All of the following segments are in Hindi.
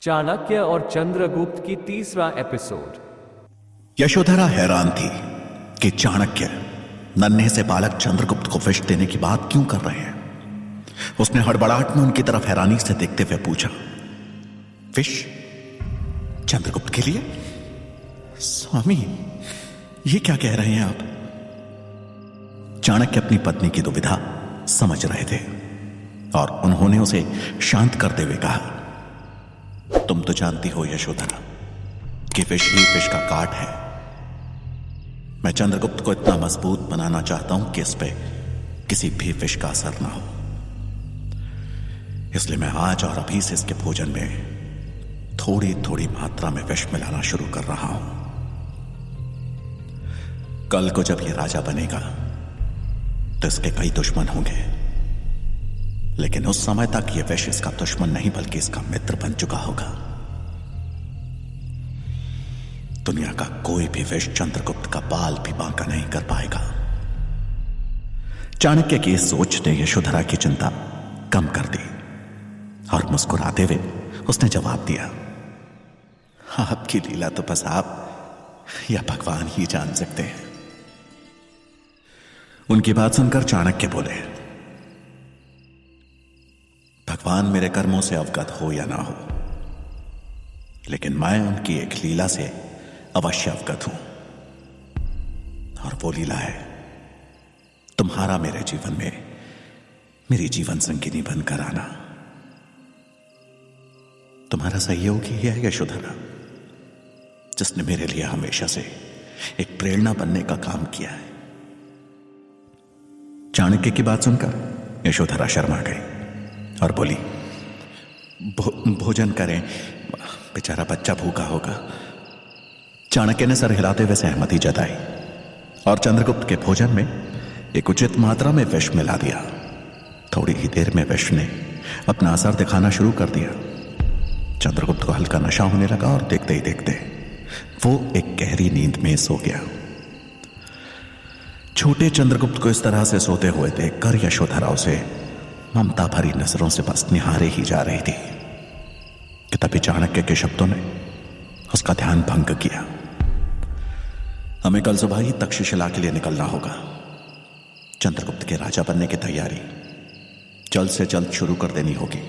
चाणक्य और चंद्रगुप्त की तीसरा एपिसोड। यशोधरा हैरान थी कि चाणक्य नन्हे से बालक चंद्रगुप्त को विष देने की बात क्यों कर रहे हैं। उसने हड़बड़ाहट में उनकी तरफ हैरानी से देखते हुए पूछा, विष चंद्रगुप्त के लिए? स्वामी, ये क्या कह रहे हैं आप? चाणक्य अपनी पत्नी की दुविधा समझ रहे थे और उन्होंने उसे शांत करते हुए कहा, तुम तो जानती हो यशोधरा कि विष ही विष का काट है। मैं चंद्रगुप्त को इतना मजबूत बनाना चाहता हूं कि इस पे किसी भी विष का असर ना हो। इसलिए मैं आज और अभी से इसके भोजन में थोड़ी थोड़ी मात्रा में विष मिलाना शुरू कर रहा हूं। कल को जब यह राजा बनेगा तो इसके कई दुश्मन होंगे, लेकिन उस समय तक यह विष इसका दुश्मन नहीं बल्कि इसका मित्र बन चुका होगा। दुनिया का कोई भी विष चंद्रगुप्त का बाल भी बांका नहीं कर पाएगा। चाणक्य की इस सोच ने यशोधरा की चिंता कम कर दी और मुस्कुराते हुए उसने जवाब दिया, आपकी लीला तो बस आप या भगवान ही जान सकते हैं। उनकी बात सुनकर चाणक्य बोले, भगवान मेरे कर्मों से अवगत हो या ना हो, लेकिन मैं उनकी एक लीला से अवश्य अवगत हूं, और वो लीला है तुम्हारा मेरे जीवन में मेरी जीवन संगिनी बनकर आना। तुम्हारा सहयोग ही है यशोधरा, जिसने मेरे लिए हमेशा से एक प्रेरणा बनने का काम किया है। चाणक्य की बात सुनकर यशोधरा शर्मा गई और बोली, भोजन करें, बेचारा बच्चा भूखा होगा। चाणक्य ने सर हिलाते हुए सहमति जताई और चंद्रगुप्त के भोजन में एक उचित मात्रा में विष मिला दिया। थोड़ी ही देर में विष ने अपना असर दिखाना शुरू कर दिया। चंद्रगुप्त को हल्का नशा होने लगा और देखते ही देखते वो एक गहरी नींद में सो गया। छोटे चंद्रगुप्त को इस तरह से सोते हुए देखकर यशोधरा उसे ममता भरी नजरों से बस निहारे ही जा रही थी कि तभी चाणक्य के शब्दों ने उसका ध्यान भंग किया। हमें कल सुबह ही तक्षशिला के लिए निकलना होगा। चंद्रगुप्त के राजा बनने की तैयारी जल्द से जल्द शुरू कर देनी होगी,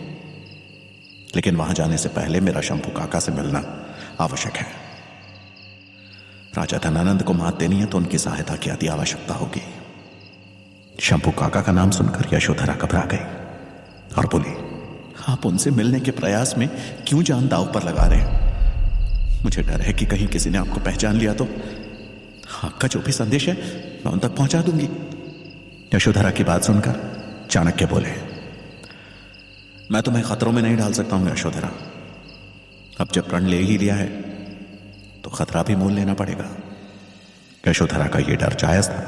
लेकिन वहां जाने से पहले मेरा शंभू काका से मिलना आवश्यक है। राजा धनानंद को मात देनी है तो उनकी सहायता की अति आवश्यकता होगी। शंभू काका का नाम सुनकर यशोधरा घबरा गई और बोली, आप उनसे मिलने के प्रयास में क्यों जान दांव पर लगा रहे हैं? मुझे डर है कि कहीं किसी ने आपको पहचान लिया तो आपका जो भी संदेश है मैं उन तक पहुंचा दूंगी। यशोधरा की बात सुनकर चाणक्य बोले, मैं तुम्हें खतरों में नहीं डाल सकता हूं यशोधरा। अब जब प्रण ले ही लिया है तो खतरा भी मोल लेना पड़ेगा। यशोधरा का यह डर जायज था,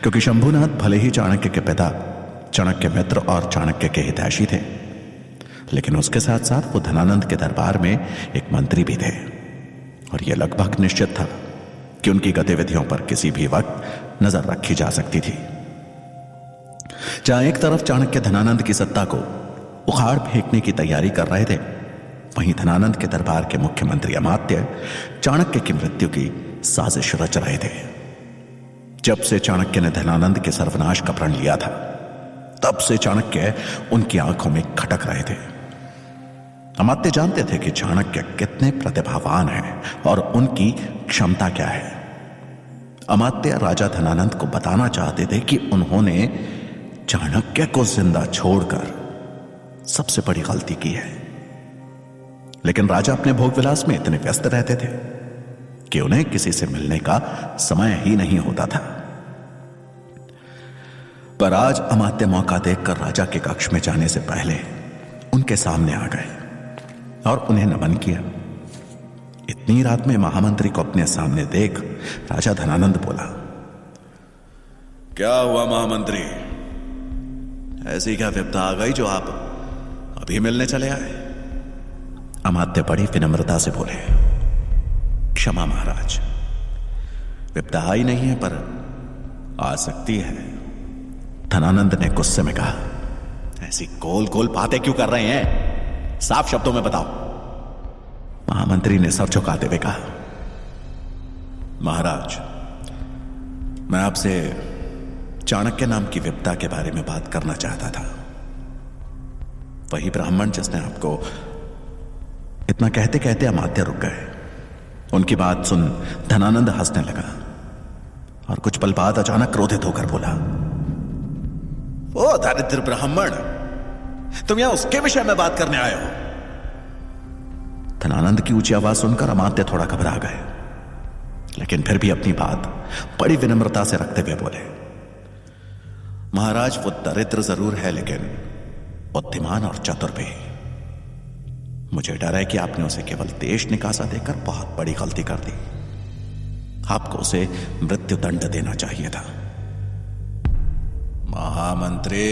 क्योंकि शंभुनाथ भले ही चाणक्य के पिता, चाणक्य मित्र और चाणक्य के हितैषी थे, लेकिन उसके साथ साथ वो धनानंद के दरबार में एक मंत्री भी थे और यह लगभग निश्चित था कि उनकी गतिविधियों पर किसी भी वक्त नजर रखी जा सकती थी। जहां एक तरफ चाणक्य धनानंद की सत्ता को उखाड़ फेंकने की तैयारी कर रहे थे, वहीं धनानंद के दरबार के मुख्यमंत्री अमात्य चाणक्य की मृत्यु की साजिश रच रहे थे। जब से चाणक्य ने धनानंद के सर्वनाश का प्रण लिया था, तब से चाणक्य उनकी आंखों में खटक रहे थे। अमात्य जानते थे कि चाणक्य कितने प्रतिभावान हैं और उनकी क्षमता क्या है। अमात्य राजा धनानंद को बताना चाहते थे कि उन्होंने चाणक्य को जिंदा छोड़कर सबसे बड़ी गलती की है, लेकिन राजा अपने भोग विलास में इतने व्यस्त रहते थे कि उन्हें किसी से मिलने का समय ही नहीं होता था। पर आज अमात्य मौका देखकर राजा के कक्ष में जाने से पहले उनके सामने आ गए और उन्हें नमन किया। इतनी रात में महामंत्री को अपने सामने देख राजा धनानंद बोला, क्या हुआ महामंत्री? ऐसी क्या विपदा आ गई जो आप अभी मिलने चले आए? अमात्य बड़ी विनम्रता से बोले, क्षमा महाराज, विपदा आई नहीं है पर आ सकती है। धनानंद ने गुस्से में कहा, ऐसी गोल गोल बातें क्यों कर रहे हैं? साफ शब्दों में बताओ, महामंत्री ने सर झुकाते हुए कहा, महाराज, मैं आपसे चाणक्य नाम की विपदा के बारे में बात करना चाहता था। वही ब्राह्मण जिसने आपको। इतना कहते कहते अमात्य रुक गए। उनकी बात सुन धनानंद हंसने लगा और कुछ पल बाद अचानक क्रोधित होकर बोला, ओ दरिद्र ब्राह्मण, तुम यहां उसके विषय में बात करने आए हो? धनानंद की ऊंची आवाज सुनकर अमात्य थोड़ा घबरा गए, लेकिन फिर भी अपनी बात बड़ी विनम्रता से रखते हुए बोले, महाराज, वो दरिद्र जरूर है लेकिन बुद्धिमान और चतुर भी। मुझे डर है कि आपने उसे केवल देश निकासा देकर बहुत बड़ी गलती कर दी। आपको उसे मृत्यु दंड देना चाहिए था। महामंत्री,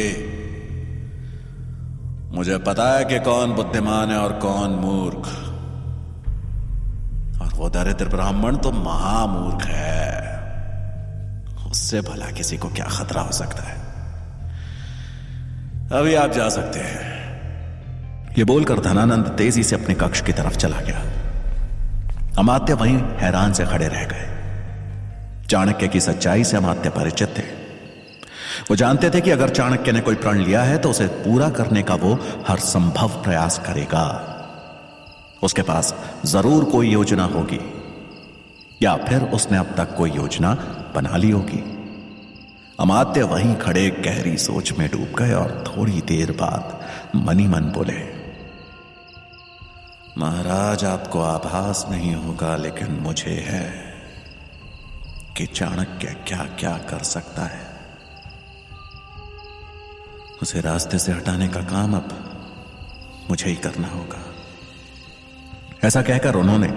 मुझे पता है कि कौन बुद्धिमान है और कौन मूर्ख, और वो दरिद्र ब्राह्मण तो महामूर्ख है। उससे भला किसी को क्या खतरा हो सकता है। अभी आप जा सकते हैं। ये बोलकर धनानंद तेजी से अपने कक्ष की तरफ चला गया। अमात्य वहीं हैरान से खड़े रह गए। चाणक्य की सच्चाई से अमात्य परिचित थे। वो जानते थे कि अगर चाणक्य ने कोई प्रण लिया है तो उसे पूरा करने का वो हर संभव प्रयास करेगा। उसके पास जरूर कोई योजना होगी, या फिर उसने अब तक कोई योजना बना ली होगी। अमात्य वहीं खड़े गहरी सोच में डूब गए और थोड़ी देर बाद मनी मन बोले, महाराज, आपको आभास नहीं होगा लेकिन मुझे है कि चाणक्य क्या क्या कर सकता है। उसे रास्ते से हटाने का काम अब मुझे ही करना होगा। ऐसा कहकर उन्होंने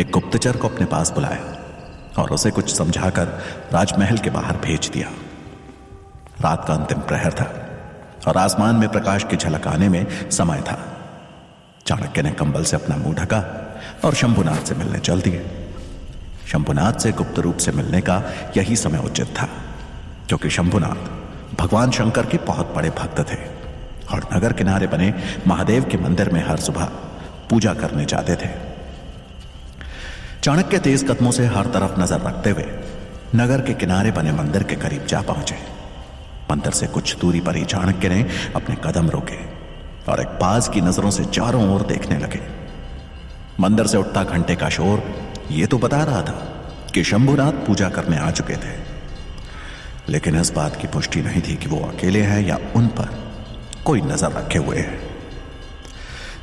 एक गुप्तचर को अपने पास बुलाया और उसे कुछ समझाकर राजमहल के बाहर भेज दिया। रात का अंतिम प्रहर था और आसमान में प्रकाश की झलक आने में समय था। चाणक्य ने कंबल से अपना मुंह ढका और शंभुनाथ से मिलने चल दिए। शंभुनाथ से गुप्त रूप से मिलने का यही समय उचित था, क्योंकि शंभुनाथ भगवान शंकर के बहुत बड़े भक्त थे और नगर किनारे बने महादेव के मंदिर में हर सुबह पूजा करने जाते थे। चाणक्य तेज कदमों से हर तरफ नजर रखते हुए नगर के किनारे बने मंदिर के करीब जा पहुंचे। मंदिर से कुछ दूरी पर ही चाणक्य ने अपने कदम रोके और एक बाज की नजरों से चारों ओर देखने लगे। मंदिर से उठता घंटे का शोर यह तो बता रहा था कि शंभुनाथ पूजा करने आ चुके थे, लेकिन इस बात की पुष्टि नहीं थी कि वो अकेले हैं या उन पर कोई नजर रखे हुए है।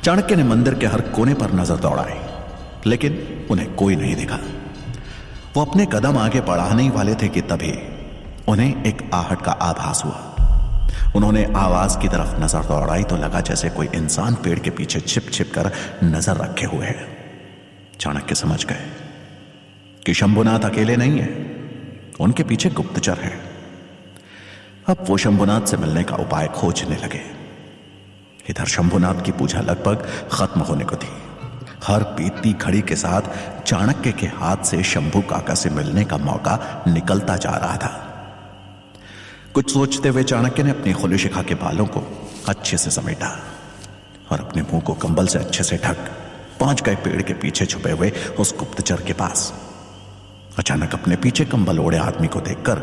चाणक्य ने मंदिर के हर कोने पर नजर दौड़ाई, लेकिन उन्हें कोई नहीं दिखा। वो अपने कदम आगे बढ़ाने ही वाले थे कि तभी उन्हें एक आहट का आभास हुआ। उन्होंने आवाज की तरफ नजर दौड़ाई तो लगा जैसे कोई इंसान पेड़ के पीछे छिप छिप कर नजर रखे हुए है। चाणक्य समझ गए कि शंभुनाथ अकेले नहीं है, उनके पीछे गुप्तचर है। अब वो शंभुनाथ से मिलने का उपाय खोजने लगे। इधर शंभुनाथ की पूजा लगभग खत्म होने को थी। हर बीतती घड़ी के साथ चाणक्य के हाथ से शंभू काका से मिलने का मौका निकलता जा रहा था। कुछ सोचते हुए चाणक्य ने अपनी खुली शिखा के बालों को अच्छे से समेटा और अपने मुंह को कंबल से अच्छे से ढक पहुंच गए पेड़ के पीछे छुपे हुए उस गुप्तचर के पास। अचानक अपने पीछे कंबल ओढ़े आदमी को देखकर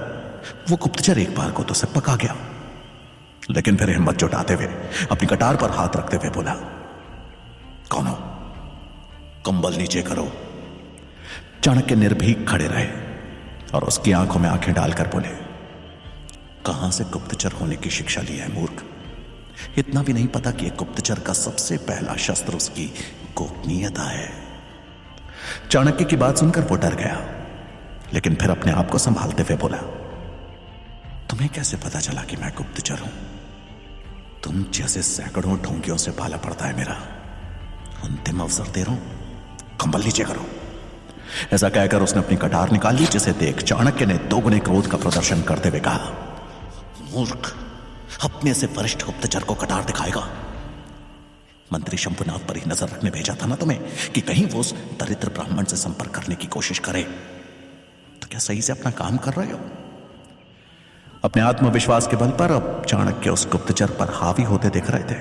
वो गुप्तचर एक बार को तो सकपका गया, लेकिन फिर हिम्मत जुटाते हुए अपनी कटार पर हाथ रखते हुए बोला, कौन हो? कंबल नीचे करो। चाणक्य निर्भीक खड़े रहे और उसकी आंखों में आंखें डालकर बोले, कहां से गुप्तचर होने की शिक्षा ली है मूर्ख? इतना भी नहीं पता कि एक गुप्तचर का सबसे पहला शस्त्र उसकी गोपनीयता है। चाणक्य की बात सुनकर वो डर गया, लेकिन फिर अपने आप को संभालते हुए बोला, तुम्हें कैसे पता चला कि मैं गुप्तचर हूं? तुम जैसे सैकड़ों ढोंगियों से पाला पड़ता है मेरा। अंतिम अवसर दे रहा हूं, कंबल नीचे करो। ऐसा कहकर उसने अपनी कटार निकाल ली, जिसे देख चाणक्य ने दोगुने क्रोध का प्रदर्शन करते हुए कहा, मूर्ख, अपने से वरिष्ठ गुप्तचर को कटार दिखाएगा? मंत्री शंभुनाथ पर ही नजर रखने भेजा था ना तुम्हें कि कहीं वो उस दरिद्र ब्राह्मण से संपर्क करने की कोशिश करे। तो क्या सही से अपना काम कर रहे हो? अपने आत्मविश्वास के बल पर अब चाणक्य उस गुप्तचर पर हावी होते दिख रहे थे।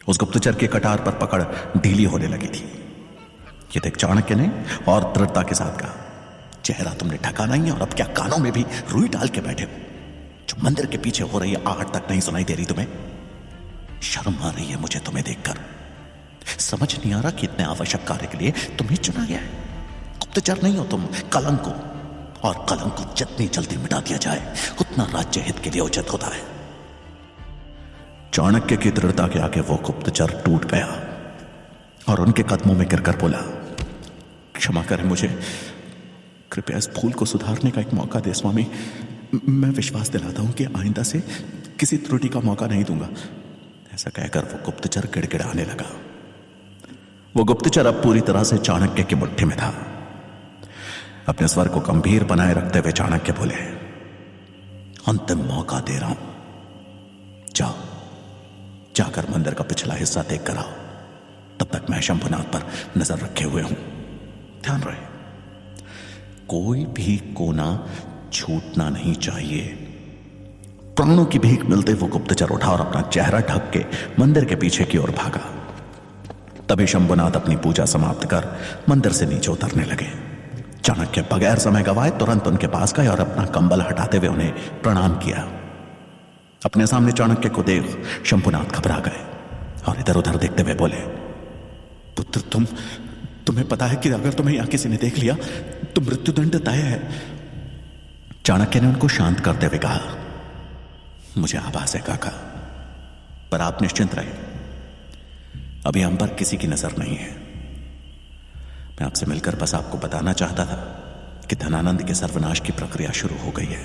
उस गुप्तचर की कटार पर पकड़ ढीली होने लगी थी। ये देख चाणक्य ने और दृढ़ता के साथ कहा, चेहरा तुमने ढका नहीं और अब क्या कानों में भी रुई डाल के बैठे हो? जो मंदिर के पीछे हो रही आहट तक नहीं सुनाई दे रही तुम्हें? शर्म आ रही है मुझे तुम्हें देखकर। समझ नहीं आ रहा कि इतने आवश्यक कार्य के लिए तुम्हें चुना गया है। गुप्तचर नहीं हो तुम, कलंक हो, और कलंक को जितनी जल्दी मिटा दिया जाए उतना राज्य हित के लिए उचित होता है। चाणक्य की दृढ़ता के आगे वो गुप्तचर टूट गया और उनके कदमों में गिरकर बोला, क्षमा करें मुझे, कृपया इस भूल को सुधारने का एक मौका दे स्वामी। मैं विश्वास दिलाता हूं कि आइंदा से किसी त्रुटि का मौका नहीं दूंगा। ऐसा कहकर वो गुप्तचर गिड़गिड़ाने लगा। वो गुप्तचर अब पूरी तरह से चाणक्य की मुट्ठी में था। अपने स्वर को गंभीर बनाए रखते हुए चाणक्य बोले, अंतिम मौका दे रहा हूं, जाओ, जाकर मंदिर का पिछला हिस्सा देख कर आओ। तब तक मैं शंभुनाथ पर नजर रखे हुए हूं। ध्यान रहे, कोई भी कोना छूटना नहीं चाहिए। प्राणों की भीख मिलते वो गुप्तचर उठा और अपना चेहरा ढक के मंदिर के पीछे की ओर भागा। तभी शंभुनाथ अपनी पूजा समाप्त कर मंदिर से नीचे उतरने लगे। चाणक्य बगैर समय गवाए तुरंत उनके पास गए और अपना कंबल हटाते हुए उन्हें प्रणाम किया। अपने सामने चाणक्य को देख शंभुनाथ घबरा गए और इधर उधर देखते हुए बोले, पुत्र तुम्हें पता है कि अगर तुम्हें यहां किसी ने देख लिया तो मृत्युदंड तय है। चाणक्य ने उनको शांत करते हुए कहा, मुझे आभास है काका, पर आप निश्चिंत रहे, अभी हम पर किसी की नजर नहीं है। मैं आपसे मिलकर बस आपको बताना चाहता था कि धनानंद के सर्वनाश की प्रक्रिया शुरू हो गई है।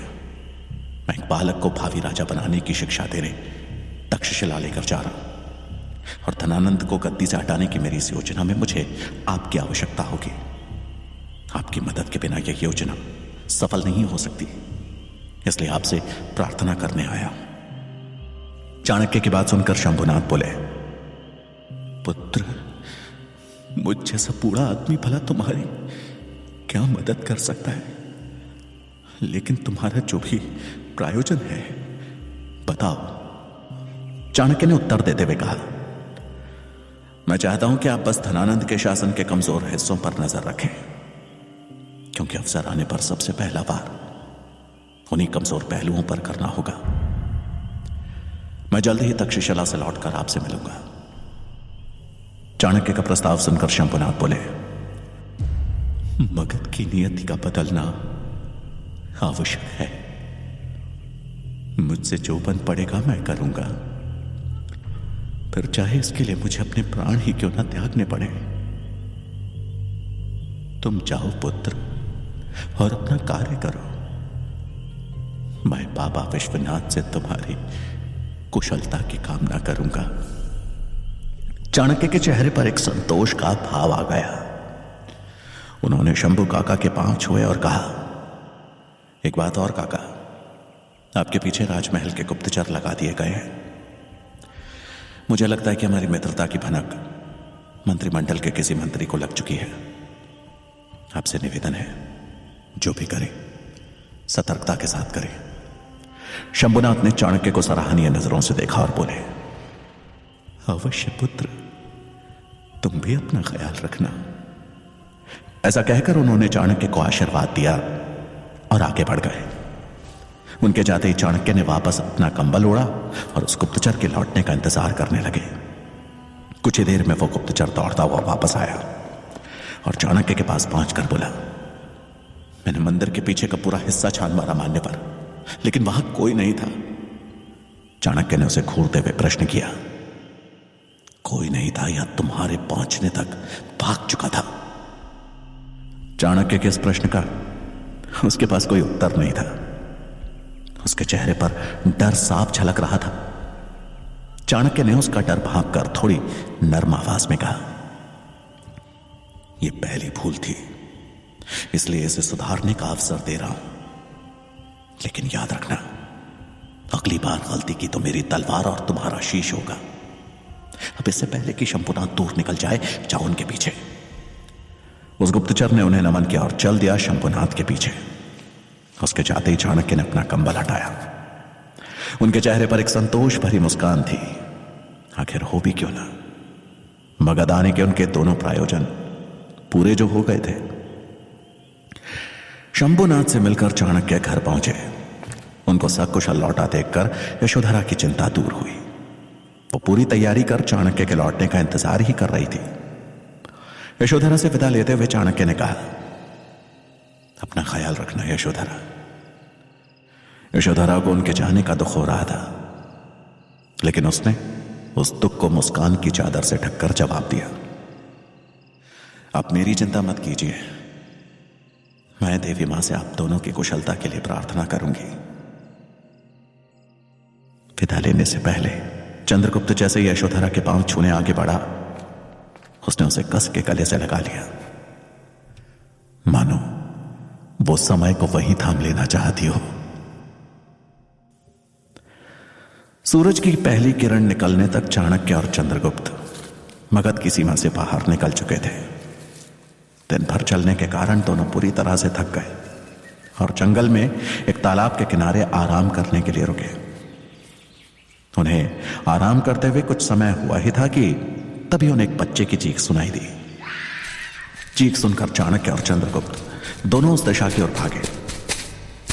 मैं एक बालक को भावी राजा बनाने की शिक्षा देने तक्षशिला लेकर जा रहा हूं और धनानंद को गद्दी से हटाने की मेरी इस योजना में मुझे आपकी आवश्यकता होगी। आपकी मदद के बिना यह योजना सफल नहीं हो सकती, इसलिए आपसे प्रार्थना करने आया। चाणक्य की बात सुनकर शंभुनाथ बोले, पुत्र, मुझ जैसा बूढ़ा आदमी भला तुम्हारी क्या मदद कर सकता है? लेकिन तुम्हारा जो भी प्रायोजन है बताओ। चाणक्य ने उत्तर देते हुए कहा, मैं चाहता हूं कि आप बस धनानंद के शासन के कमजोर हिस्सों पर नजर रखें, क्योंकि अवसर आने पर सबसे पहला वार उन्हीं कमजोर पहलुओं पर करना होगा। मैं जल्द ही तक्षशिला से लौटकर आपसे मिलूंगा। चाणक्य का प्रस्ताव सुनकर शंभुनाथ बोले, मगध की नियति का बदलना आवश्यक है। मुझसे जो बन पड़ेगा मैं करूंगा, फिर चाहे इसके लिए मुझे अपने प्राण ही क्यों ना त्यागने पड़े। तुम जाओ पुत्र और अपना कार्य करो। मैं बाबा विश्वनाथ से तुम्हारी कुशलता की कामना करूंगा। चाणक्य के चेहरे पर एक संतोष का भाव आ गया। उन्होंने शंभू काका के पांव छुए और कहा, एक बात और काका, आपके पीछे राजमहल के गुप्तचर लगा दिए गए हैं। मुझे लगता है कि हमारी मित्रता की भनक मंत्रिमंडल के किसी मंत्री को लग चुकी है। आपसे निवेदन है, जो भी करें सतर्कता के साथ करें। शंभुनाथ ने चाणक्य को सराहनीय नजरों से देखा और बोले, अवश्य पुत्र, तुम भी अपना ख्याल रखना। ऐसा कहकर उन्होंने चाणक्य को आशीर्वाद दिया और आगे बढ़ गए। उनके जाते ही चाणक्य ने वापस अपना कंबल ओढ़ा और उस गुप्तचर के लौटने का इंतजार करने लगे। कुछ ही देर में वो गुप्तचर दौड़ता हुआ वापस आया और चाणक्य के पास पहुंचकर बोला, मैंने मंदिर के पीछे का पूरा हिस्सा छान मारा मारने पर, लेकिन वहां कोई नहीं था। चाणक्य ने उसे घूरते हुए प्रश्न किया, कोई नहीं था या तुम्हारे पहुंचने तक भाग चुका था? चाणक्य के इस प्रश्न का उसके पास कोई उत्तर नहीं था। उसके चेहरे पर डर साफ झलक रहा था। चाणक्य ने उसका डर भांपकर थोड़ी नर्म आवाज में कहा, यह पहली भूल थी, इसलिए इसे सुधारने का अवसर दे रहा हूं। लेकिन याद रखना, अगली बार गलती की तो मेरी तलवार और तुम्हारा शीश होगा। अब इससे पहले कि शंभुनाथ दूर निकल जाए, जाओ उनके पीछे। उस गुप्तचर ने उन्हें नमन किया और चल दिया शंभुनाथ के पीछे। उसके जाते ही चाणक्य ने अपना कंबल हटाया। उनके चेहरे पर एक संतोष भरी मुस्कान थी। आखिर हो भी क्यों ना, मगध आने के उनके दोनों प्रायोजन पूरे जो हो गए थे। शंभुनाथ से मिलकर चाणक्य घर पहुंचे। उनको सकुशल लौटा देखकर यशोधरा की चिंता दूर हुई। वो पूरी तैयारी कर चाणक्य के लौटने का इंतजार ही कर रही थी। यशोधरा से विदा लेते हुए चाणक्य ने कहा, अपना ख्याल रखना यशोधरा। यशोधरा को उनके जाने का दुख हो रहा था, लेकिन उसने उस दुख को मुस्कान की चादर से ढककर जवाब दिया, आप मेरी चिंता मत कीजिए, मैं देवी मां से आप दोनों की कुशलता के लिए प्रार्थना करूंगी। विदा लेने से पहले चंद्रगुप्त जैसे यशोधरा के पांव छूने आगे बढ़ा, उसने उसे कस के गले से लगा लिया, मानो वो समय को वहीं थाम लेना चाहती हो। सूरज की पहली किरण निकलने तक चाणक्य और चंद्रगुप्त मगध की सीमा से बाहर निकल चुके थे। दिन भर चलने के कारण दोनों पूरी तरह से थक गए और जंगल में एक तालाब के किनारे आराम करने के लिए रुके। उन्हें आराम करते हुए कुछ समय हुआ ही था कि तभी उन्हें एक बच्चे की चीख सुनाई दी। चीख सुनकर चाणक्य और चंद्रगुप्त दोनों उस दिशा की ओर भागे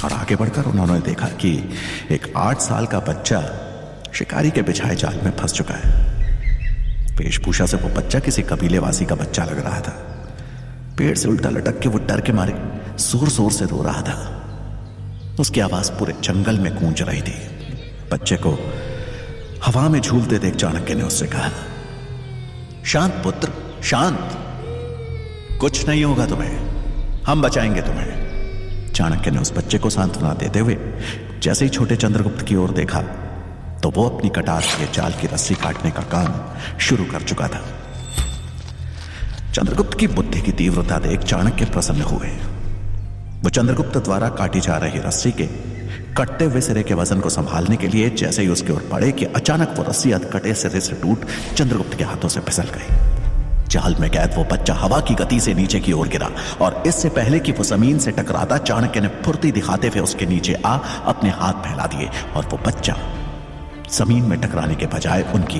और आगे बढ़कर उन्होंने देखा कि एक 8 साल का बच्चा शिकारी के बिछाए जाल में फंस चुका है। वेशभूषा से वो बच्चा किसी कबीलेवासी का बच्चा लग रहा था। पेड़ से उल्टा लटक के वो डर के मारे जोर जोर से रो रहा था। उसकी आवाज पूरे जंगल में गूंज रही थी। बच्चे को हवा में झूलते देख चाणक्य ने उससे कहा, शांत पुत्र, शांत, कुछ नहीं होगा तुम्हें, हम बचाएंगे तुम्हें। चाणक्य ने उस बच्चे को सांत्वना देते हुए जैसे ही छोटे चंद्रगुप्त की ओर देखा तो वो अपनी कटार से जाल की रस्सी काटने का काम शुरू कर चुका था। चंद्रगुप्त की बुद्धि की तीव्रता देख चाणक्य प्रसन्न हुए। वो चंद्रगुप्त द्वारा काटी जा रही रस्सी के कटते हुए सिरे के वजन को संभालने के लिए जैसे ही उसकी ओर बढ़े कि अचानक वो रस्सी अधकटे सिरे से टूट चंद्रगुप्त के हाथों से फिसल गई। जाल में कैद वो बच्चा हवा की गति से नीचे की ओर गिरा और इससे पहले कि वो जमीन से टकराता चाणक्य ने फुर्ती दिखाते हुए उसके नीचे आ अपने हाथ फैला दिए और वो बच्चा जमीन में टकराने के बजाय उनकी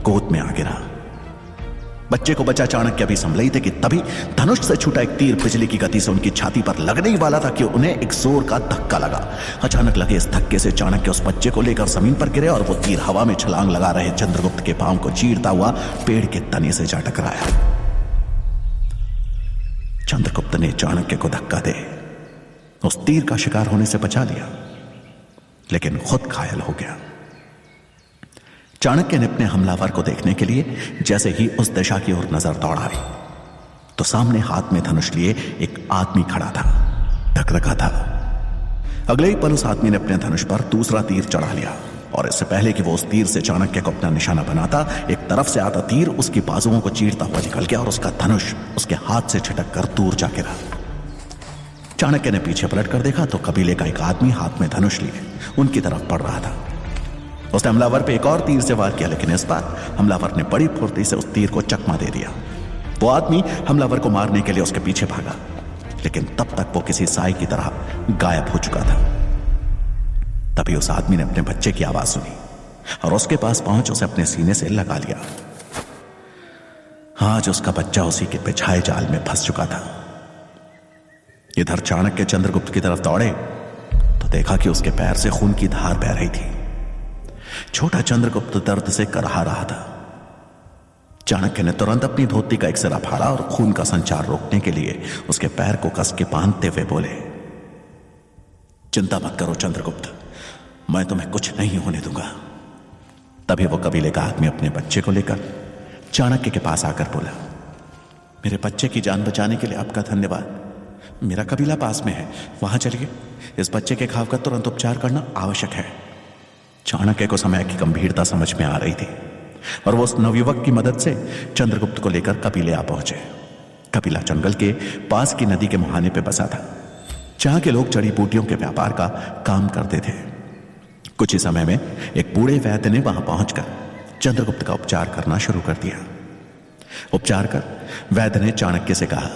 गोद में आ गिरा। बच्चे को बचा चाणक्य भी संभले थे कि तभी धनुष से छूटा एक तीर बिजली की गति से उनकी छाती पर लगने ही वाला था कि उन्हें एक जोर का धक्का लगा। अचानक लगे इस धक्के से चाणक्य उस बच्चे को लेकर जमीन पर गिरे और वो तीर हवा में छलांग लगा रहे चंद्रगुप्त के पांव को चीरता हुआ पेड़ के तने से जा टकराया। चंद्रगुप्त ने चाणक्य को धक्का दे उस तीर का शिकार होने से बचा लिया, लेकिन खुद घायल हो गया। चाणक्य ने अपने हमलावर को देखने के लिए जैसे ही उस दिशा की ओर नजर दौड़ाई तो सामने हाथ में धनुष लिए एक आदमी खड़ा था, ढक रखा था। अगले ही पल उस आदमी ने अपने धनुष पर दूसरा तीर चढ़ा लिया और इससे पहले कि वो उस तीर से चाणक्य को अपना निशाना बनाता, एक तरफ से आता तीर उसकी बाजुओं को चीरता हुआ निकल गया और उसका धनुष उसके हाथ से छिटक कर दूर जा गिरा। चाणक्य ने पीछे पलट कर देखा तो कबीले का एक आदमी हाथ में धनुष लिए उनकी तरफ बढ़ रहा था। उसने हमलावर पे एक और तीर से वार किया, लेकिन इस बार हमलावर ने बड़ी फुर्ती से उस तीर को चकमा दे दिया। वो आदमी हमलावर को मारने के लिए उसके पीछे भागा, लेकिन तब तक वो किसी साई की तरह गायब हो चुका था। तभी उस आदमी ने अपने बच्चे की आवाज सुनी और उसके पास पहुंच उसे अपने सीने से लगा लिया। आज उसका बच्चा उसी के बिछाए जाल में फंस चुका था। इधर चाणक्य चंद्रगुप्त की तरफ दौड़े तो देखा कि उसके पैर से खून की धार बह रही थी। छोटा चंद्रगुप्त दर्द से करहा रहा था। चाणक्य ने तुरंत अपनी धोती का एक सिरा फाड़ा और खून का संचार रोकने के लिए उसके पैर को कस के बांधते हुए बोले, चिंता मत करो चंद्रगुप्त, मैं तुम्हें कुछ नहीं होने दूंगा। तभी वो कबीले का आदमी अपने बच्चे को लेकर चाणक्य के पास आकर बोला, मेरे बच्चे की जान बचाने के लिए आपका धन्यवाद। मेरा कबीला पास में है, वहां चलिए, इस बच्चे के घाव का तुरंत उपचार करना आवश्यक है। चाणक्य को समय की गंभीरता समझ में आ रही थी और वो उस नवयुवक की मदद से चंद्रगुप्त को लेकर कबीले आ पहुंचे। कबीला जंगल के पास की नदी के मुहाने पे बसा था, जहां के लोग जड़ी बूटियों के व्यापार का काम करते थे। कुछ ही समय में एक बूढ़े वैद्य ने वहां पहुंचकर चंद्रगुप्त का उपचार करना शुरू कर दिया। उपचार कर वैद्य ने चाणक्य से कहा,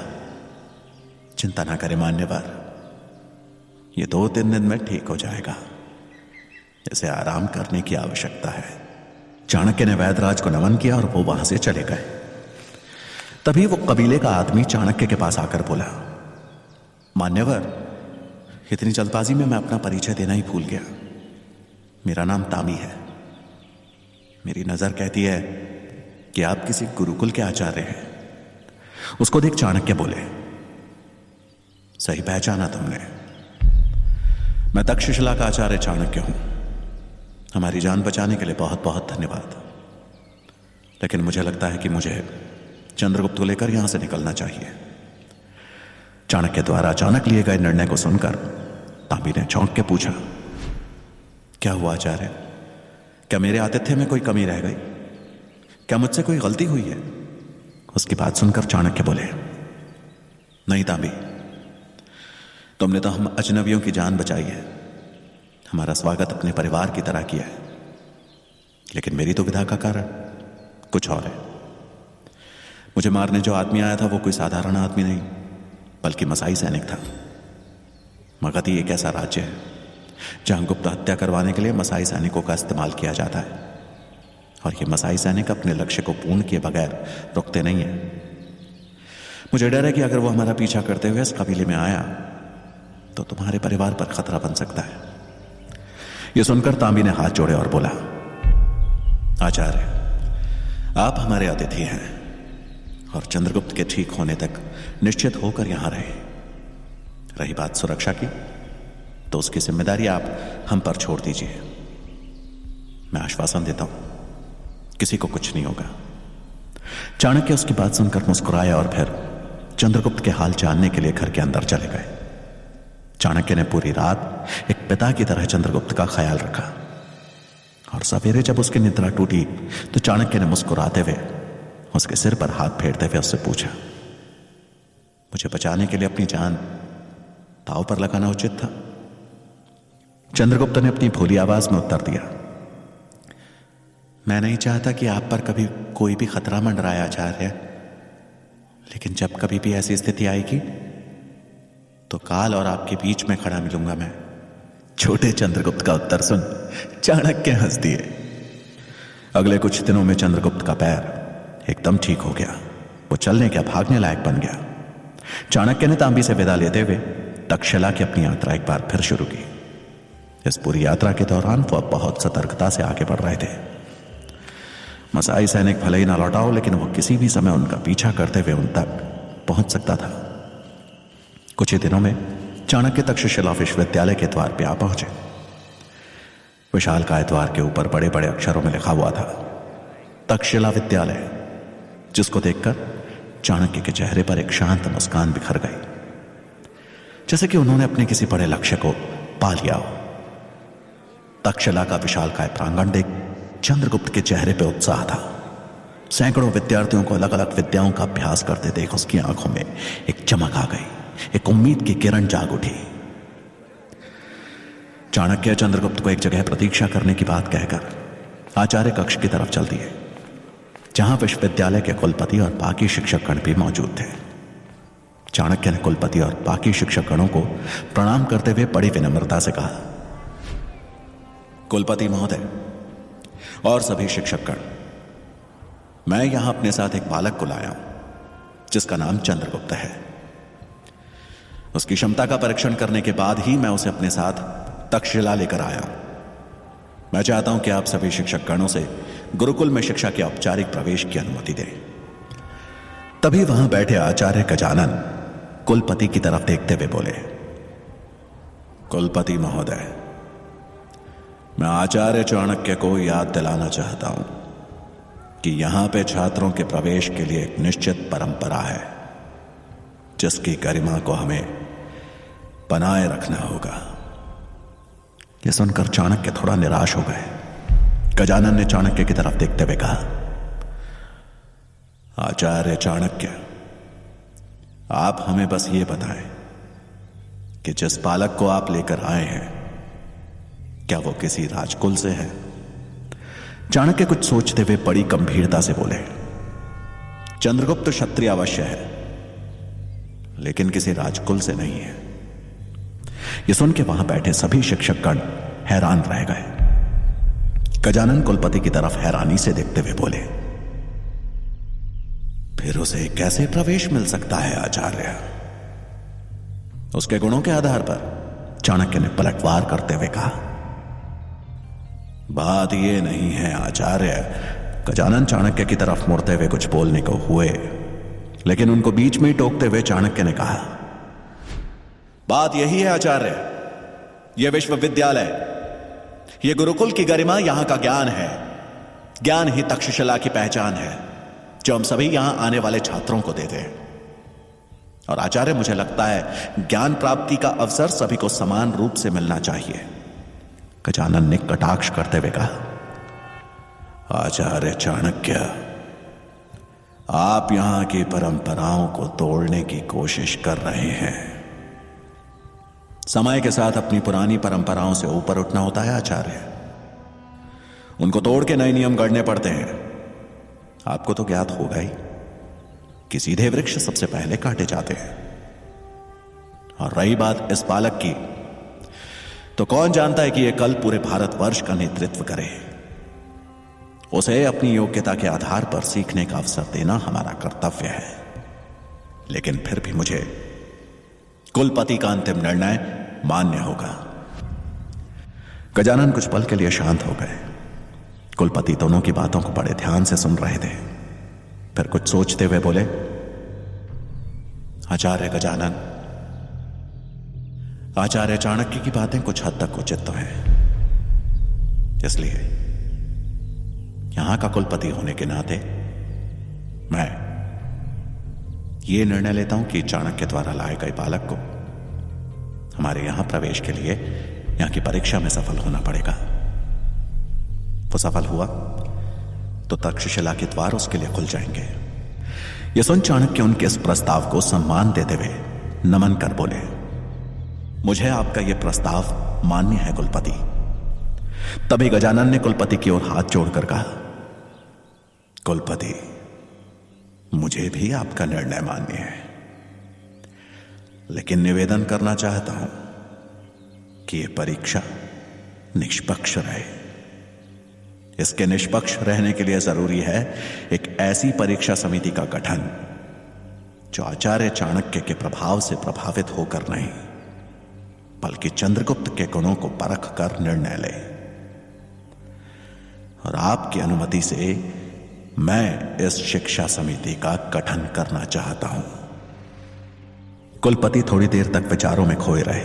चिंता ना करें मान्यवर, ये 2-3 दिन में ठीक हो जाएगा, इसे आराम करने की आवश्यकता है। चाणक्य ने वैदराज को नमन किया और वो वहां से चले गए। तभी वो कबीले का आदमी चाणक्य के पास आकर बोला, मान्यवर, इतनी जल्दबाजी में मैं अपना परिचय देना ही भूल गया। मेरा नाम तामी है। मेरी नजर कहती है कि आप किसी गुरुकुल के आचार्य हैं। उसको देख चाणक्य बोले, सही पहचाना तुमने। मैं तक्षशिला का आचार्य चाणक्य हूं। हमारी जान बचाने के लिए बहुत बहुत धन्यवाद। लेकिन मुझे लगता है कि मुझे चंद्रगुप्त को लेकर यहां से निकलना चाहिए। चाणक्य द्वारा अचानक लिए गए निर्णय को सुनकर तांबी ने चौंक के पूछा, क्या हुआ आचार्य? क्या मेरे आतिथ्य में कोई कमी रह गई? क्या मुझसे कोई गलती हुई है? उसकी बात सुनकर चाणक्य बोले, नहीं तांबी, तुमने तो हम अजनबियों की जान बचाई है। हमारा स्वागत अपने परिवार की तरह किया है। लेकिन मेरी दुविधा का कारण कुछ और है। मुझे मारने जो आदमी आया था वो कोई साधारण आदमी नहीं, बल्कि मसाई सैनिक था। मगधी एक ऐसा राज्य है जहां गुप्त हत्या करवाने के लिए मसाई सैनिकों का इस्तेमाल किया जाता है, और ये मसाई सैनिक अपने लक्ष्य को पूर्ण किए बगैर रुकते नहीं है। मुझे डर है कि अगर वो हमारा पीछा करते हुए इस कबीले में आया तो तुम्हारे परिवार पर खतरा बन सकता है। यह सुनकर तांबी ने हाथ जोड़े और बोला, आचार्य, आप हमारे अतिथि हैं और चंद्रगुप्त के ठीक होने तक निश्चित होकर यहां रहे। रही बात सुरक्षा की, तो उसकी जिम्मेदारी आप हम पर छोड़ दीजिए। मैं आश्वासन देता हूं, किसी को कुछ नहीं होगा। चाणक्य उसकी बात सुनकर मुस्कुराए और फिर चंद्रगुप्त के हाल जानने के लिए घर के अंदर चले गए। चाणक्य ने पूरी रात एक पिता की तरह चंद्रगुप्त का ख्याल रखा, और सवेरे जब उसकी निद्रा टूटी तो चाणक्य ने मुस्कुराते हुए उसके सिर पर हाथ फेरते हुए उससे पूछा, मुझे बचाने के लिए अपनी जान दांव पर लगाना उचित था? चंद्रगुप्त ने अपनी भोली आवाज में उत्तर दिया, मैं नहीं चाहता कि आप पर कभी कोई भी खतरा मंडराए आचार्य, लेकिन जब कभी भी ऐसी स्थिति आएगी तो काल और आपके बीच में खड़ा मिलूंगा मैं। छोटे चंद्रगुप्त का उत्तर सुन चाणक्य हंस दिए। अगले कुछ दिनों में चंद्रगुप्त का पैर एकदम ठीक हो गया। वो चलने क्या भागने लायक बन गया। चाणक्य ने तांबी से विदा लेते हुए तक्षशिला की अपनी यात्रा एक बार फिर शुरू की। इस पूरी यात्रा के दौरान वो बहुत सतर्कता से आगे बढ़ रहे थे। मसाई सैनिक भले ही ना लौटा हो, लेकिन वो किसी भी समय उनका पीछा करते हुए उन तक पहुंच सकता था। कुछ ही दिनों में चाणक्य तक्षशिला विश्वविद्यालय के द्वार पे आ पहुंचे। विशालकाय द्वार के ऊपर बड़े बड़े अक्षरों में लिखा हुआ था, तक्षशिला विद्यालय, जिसको देखकर चाणक्य के चेहरे पर एक शांत मुस्कान बिखर गई, जैसे कि उन्होंने अपने किसी बड़े लक्ष्य को पा लिया हो। तक्षशिला का विशालकाय प्रांगण देख चंद्रगुप्त के चेहरे पर उत्साह था। सैकड़ों विद्यार्थियों को अलग अलग विद्याओं का अभ्यास करते देख उसकी आंखों में एक चमक आ गई, एक उम्मीद की किरण जाग उठी। चाणक्य चंद्रगुप्त को एक जगह प्रतीक्षा करने की बात कहकर आचार्य कक्ष की तरफ चल दिए, जहां विश्वविद्यालय के कुलपति और बाकी शिक्षकगण भी मौजूद थे। चाणक्य ने कुलपति और बाकी शिक्षकगणों को प्रणाम करते हुए बड़ी विनम्रता से कहा, कुलपति महोदय और सभी शिक्षकगण, मैं यहां अपने साथ एक बालक को लाया हूं जिसका नाम चंद्रगुप्त है। उसकी क्षमता का परीक्षण करने के बाद ही मैं उसे अपने साथ तक्षशिला लेकर आया हूं। मैं चाहता हूं कि आप सभी शिक्षकगणों से गुरुकुल में शिक्षा के औपचारिक प्रवेश की अनुमति दें। तभी वहां बैठे आचार्य गजानन कुलपति की तरफ देखते हुए बोले, कुलपति महोदय, मैं आचार्य चाणक्य को याद दिलाना चाहता हूं कि यहां पे छात्रों के प्रवेश के लिए एक निश्चित परंपरा है, जिसकी गरिमा को हमें बनाए रखना होगा। यह सुनकर चाणक्य थोड़ा निराश हो गए। गजानन ने चाणक्य की तरफ देखते हुए कहा, आचार्य चाणक्य, आप हमें बस ये बताएं कि जिस बालक को आप लेकर आए हैं, क्या वो किसी राजकुल से है? चाणक्य कुछ सोचते हुए बड़ी गंभीरता से बोले, चंद्रगुप्त क्षत्रिय अवश्य है, लेकिन किसी राजकुल से नहीं है। यह सुन के वहां बैठे सभी शिक्षकगण हैरान रह गए। गजानन कुलपति की तरफ हैरानी से देखते हुए बोले, फिर उसे कैसे प्रवेश मिल सकता है आचार्य? उसके गुणों के आधार पर चाणक्य ने पलटवार करते हुए कहा, बात यह नहीं है आचार्य। गजानन चाणक्य की तरफ मुड़ते हुए कुछ बोलने को हुए, लेकिन उनको बीच में ही टोकते हुए चाणक्य ने कहा, बात यही है आचार्य, यह विश्वविद्यालय, यह गुरुकुल की गरिमा, यहां का ज्ञान है। ज्ञान ही तक्षशिला की पहचान है जो हम सभी यहां आने वाले छात्रों को देते हैं। और आचार्य, मुझे लगता है ज्ञान प्राप्ति का अवसर सभी को समान रूप से मिलना चाहिए। गजानन ने कटाक्ष करते हुए कहा, आचार्य चाणक्य, आप यहां की परंपराओं को तोड़ने की कोशिश कर रहे हैं। समय के साथ अपनी पुरानी परंपराओं से ऊपर उठना होता है आचार्य, उनको तोड़ के नए नियम गढ़ने पड़ते हैं। आपको तो ज्ञात होगा ही कि सीधे वृक्ष सबसे पहले काटे जाते हैं। और रही बात इस बालक की, तो कौन जानता है कि यह कल पूरे भारतवर्ष का नेतृत्व करे। उसे अपनी योग्यता के आधार पर सीखने का अवसर देना हमारा कर्तव्य है। लेकिन फिर भी मुझे कुलपति का अंतिम निर्णय मान्य होगा। गजानन कुछ पल के लिए शांत हो गए। कुलपति दोनों की बातों को बड़े ध्यान से सुन रहे थे। फिर कुछ सोचते हुए बोले, आचार्य गजानन, आचार्य चाणक्य की बातें कुछ हद तक उचित तो हैं, इसलिए यहां का कुलपति होने के नाते मैं ये निर्णय लेता हूं कि चाणक्य द्वारा लाए गए बालक को हमारे यहां प्रवेश के लिए यहां की परीक्षा में सफल होना पड़ेगा। वो सफल हुआ तो तक्षशिला के द्वार उसके लिए खुल जाएंगे। यह सुन चाणक्य उनके इस प्रस्ताव को सम्मान देते हुए नमन कर बोले, मुझे आपका यह प्रस्ताव मान्य है कुलपति। तभी गजानन ने कुलपति की ओर हाथ जोड़कर कहा, कुलपति, मुझे भी आपका निर्णय मान्य है, लेकिन निवेदन करना चाहता हूं कि यह परीक्षा निष्पक्ष रहे। इसके निष्पक्ष रहने के लिए जरूरी है एक ऐसी परीक्षा समिति का गठन जो आचार्य चाणक्य के प्रभाव से प्रभावित होकर नहीं, बल्कि चंद्रगुप्त के गुणों को परख कर निर्णय ले। और आपकी अनुमति से मैं इस शिक्षा समिति का गठन करना चाहता हूं। कुलपति थोड़ी देर तक विचारों में खोए रहे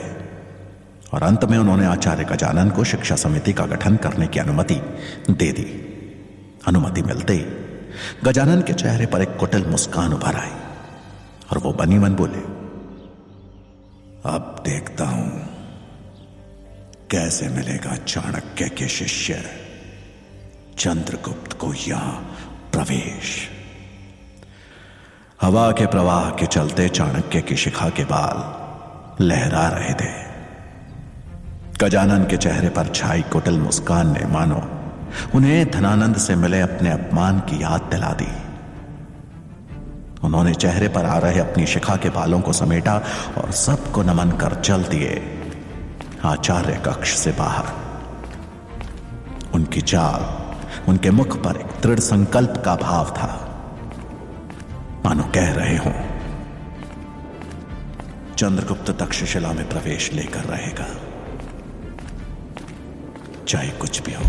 और अंत में उन्होंने आचार्य गजानन को शिक्षा समिति का गठन करने की अनुमति दे दी। अनुमति मिलते ही गजानन के चेहरे पर एक कुटिल मुस्कान उभर आई और वो बनी मन बोले, अब देखता हूं कैसे मिलेगा चाणक्य के शिष्य चंद्रगुप्त को यहां प्रवेश। हवा के प्रवाह के चलते चाणक्य की शिखा के बाल लहरा रहे थे। गजानन के चेहरे पर छाई कुटिल मुस्कान ने मानो उन्हें धनानंद से मिले अपने अपमान की याद दिला दी। उन्होंने चेहरे पर आ रहे अपनी शिखा के बालों को समेटा और सबको नमन कर चल दिए आचार्य कक्ष से बाहर। उनकी चाल, उनके मुख पर एक दृढ़ संकल्प का भाव था, मानो कह रहे हों, चंद्रगुप्त तक्षशिला में प्रवेश लेकर रहेगा, चाहे कुछ भी हो।